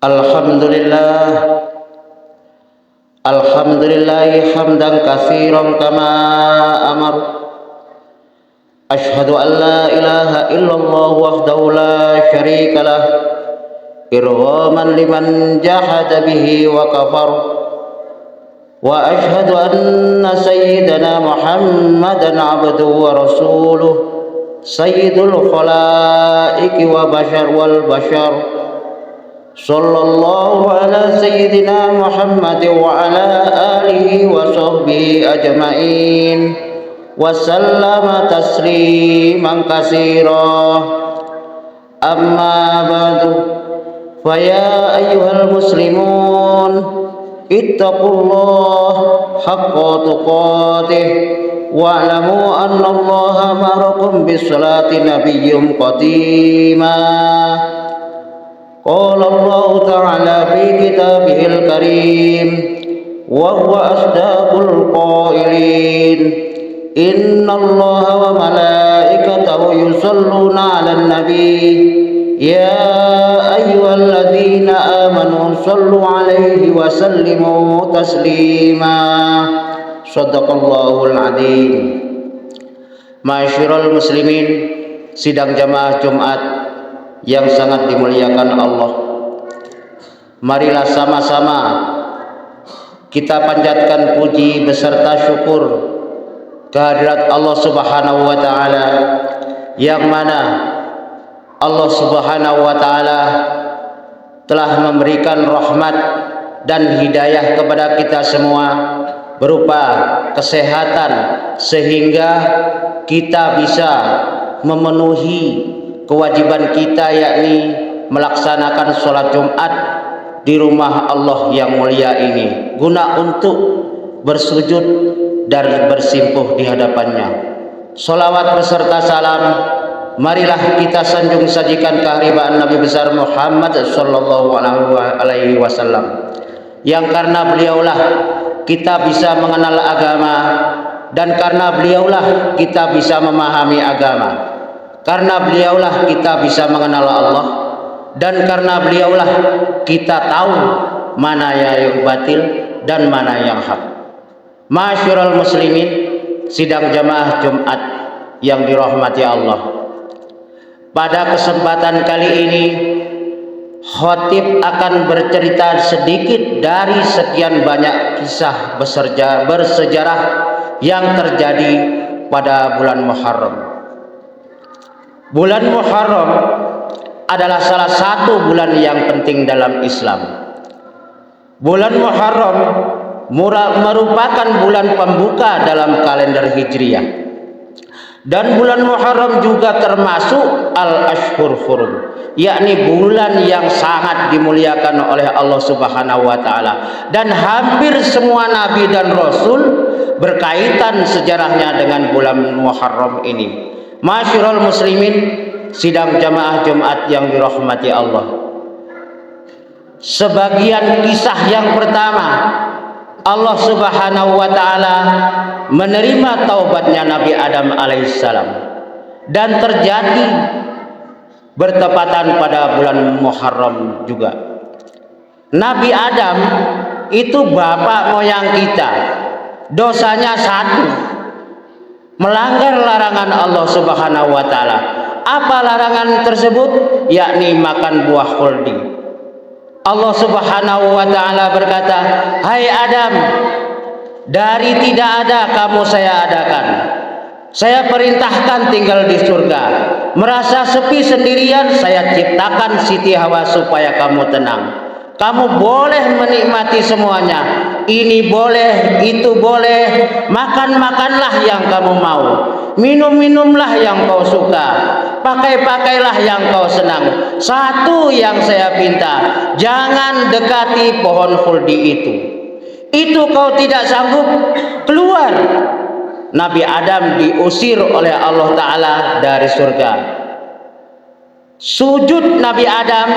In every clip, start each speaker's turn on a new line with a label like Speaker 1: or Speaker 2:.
Speaker 1: Alhamdulillah, alhamdulillahi hamdan katsiran kama amar. Asyhadu an la ilaha illallah wahdahu la syarika lah, irghaman liman jahada bihi wa kafar. Wa asyhadu anna sayyidana Muhammadan abduhu wa rasuluh, sayyidul khalaiqi wa bashar wal bashar. Sallallahu ala sayyidina Muhammad wa ala alihi wa sahbihi ajma'in wa sallama tasliman katsira. Amma ba'du, fa ya ayyuhal muslimun ittaqullah haqqa tuqatih wa'lamu anna Allaha ma'akum bis salati nabiyyun qatima. Qala Allah Ta'ala fi kitabihil karim wa huwa asdaqul qailin, innallaha wa malaikatahu yusholluna 'alan nabi ya ayyuhalladzina amanu shollu 'alaihi wa sallimu taslima. Shadaqallahul adzim. Ma'asyiral muslimin, sidang jamaah Jumat yang sangat dimuliakan Allah, marilah sama-sama kita panjatkan puji beserta syukur kehadirat Allah Subhanahu wa taala, yang mana Allah Subhanahu wa taala telah memberikan rahmat dan hidayah kepada kita semua berupa kesehatan, sehingga kita bisa memenuhi kewajiban kita, yakni melaksanakan sholat Jumat di rumah Allah yang mulia ini, guna untuk bersujud dan bersimpuh di hadapannya. Sholawat beserta salam marilah kita sanjung sajikan keharibaan Nabi besar Muhammad sallallahu alaihi wasallam, yang karena beliaulah kita bisa mengenal agama, dan karena beliaulah kita bisa memahami agama. Karena beliaulah kita bisa mengenal Allah, dan karena beliaulah kita tahu mana yang batil dan mana yang hak. Ma'asyiral muslimin, sidang jamaah Jumat yang dirahmati Allah, pada kesempatan kali ini khatib akan bercerita sedikit dari sekian banyak kisah bersejarah yang terjadi pada bulan Muharram. Bulan Muharram adalah salah satu bulan yang penting dalam Islam. Bulan Muharram merupakan bulan pembuka dalam kalender Hijriah, dan bulan Muharram juga termasuk al-ashhur hurum, yakni bulan yang sangat dimuliakan oleh Allah Subhanahu wa taala, dan hampir semua nabi dan rasul berkaitan sejarahnya dengan bulan Muharram ini. Ma'asyiral muslimin, sidang jamaah Jumat yang dirahmati Allah, sebagian kisah yang pertama, Allah Subhanahu wa taala menerima taubatnya Nabi Adam alaihissalam, dan terjadi bertepatan pada bulan Muharram juga. Nabi Adam itu bapak moyang kita, dosanya satu, melanggar larangan Allah Subhanahu wa taala. Apa larangan tersebut? Yakni makan buah khuldi. Allah Subhanahu wa taala berkata, "Hai Adam, dari tidak ada kamu saya adakan. Saya perintahkan tinggal di surga. Merasa sepi sendirian, saya ciptakan Siti Hawa supaya kamu tenang. Kamu boleh menikmati semuanya. Ini boleh, itu boleh. Makan-makanlah yang kamu mau. Minum-minumlah yang kau suka. Pakai-pakailah yang kau senang. Satu yang saya pinta, jangan dekati pohon khuldi itu. Itu kau tidak sanggup, keluar." Nabi Adam diusir oleh Allah Ta'ala dari surga. Sujud Nabi Adam,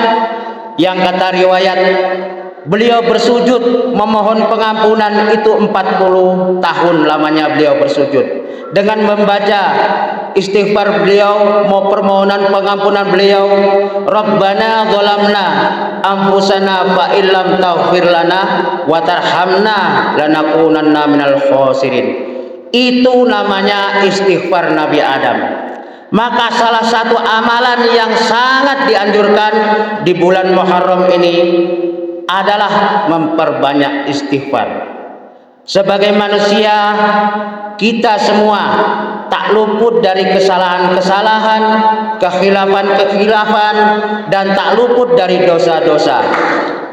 Speaker 1: yang kata riwayat beliau bersujud memohon pengampunan itu 40 tahun lamanya beliau bersujud dengan membaca istighfar beliau, mau permohonan pengampunan beliau, Rabbana zalamna anfusana fa illam taghfir lana wa tarhamna lanakunanna minal khasirin. Itu namanya istighfar Nabi Adam. Maka salah satu amalan yang sangat dianjurkan di bulan Muharram ini adalah memperbanyak istighfar. Sebagai manusia, kita semua tak luput dari kesalahan-kesalahan, kekhilafan-kekhilafan, dan tak luput dari dosa-dosa.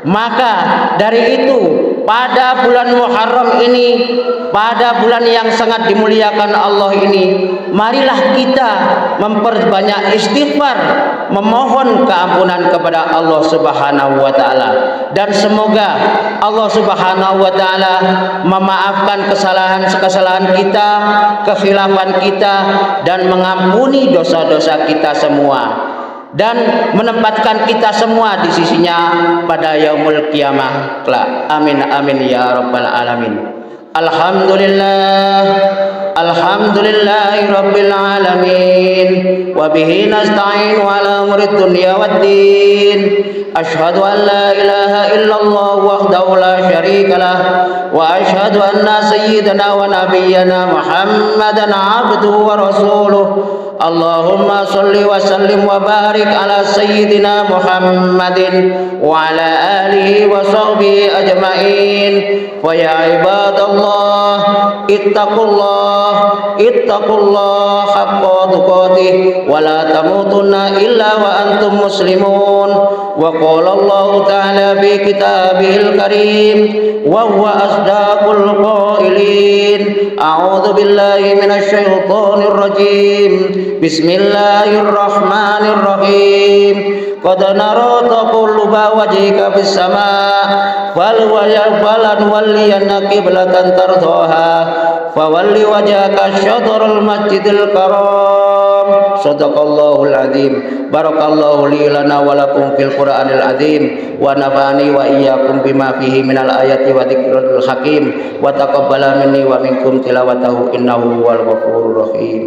Speaker 1: Maka dari itu, pada bulan Muharram ini, pada bulan yang sangat dimuliakan Allah ini, marilah kita memperbanyak istighfar, memohon keampunan kepada Allah Subhanahu wa taala, dan semoga Allah Subhanahu wa taala memaafkan kesalahan-kesalahan kita, kekhilafan kita, dan mengampuni dosa-dosa kita semua, dan menempatkan kita semua di sisinya pada yaumul qiyamah kelak. Amin amin ya rabbal alamin. Alhamdulillah, alhamdulillahi rabbil alamin, wa bihi nasta'in ala umuri dunya waddin. Asyhadu an la ilaha illallah wahdahu la syarika lah, wa asyhadu anna sayyidana wa nabiyyana Muhammadan abduhu wa rasuluh. Allahumma salli wa sallim wa barik ala sayyidina Muhammadin wa ala alihi wa sahbihi ajma'in. Wa ya ibadallah, ittaqullah haqqa tuqatih wa la tamutunna illa wa antum muslimun. Wa qala Allah ta'ala fi kitabihil karim wa huwa asdaqul qailin. A'udzu billahi minasy syaithanir rajim. Bismillahirrahmanirrahim. Qad nara taqalluba wajhika fis samaa falanwalliyannaka qiblatan tardaha fawalli wajhaka syatral masjidil karam. Shadaqallahul azim. Barakallahu li lana wa lakum fil Qur'anil azim wa nafa'ani wa iyyakum bima fihi minal ayati wa dzikril hakim wa taqabbala minni wa minkum tilawatahu innahu huwal ghafurur rahim.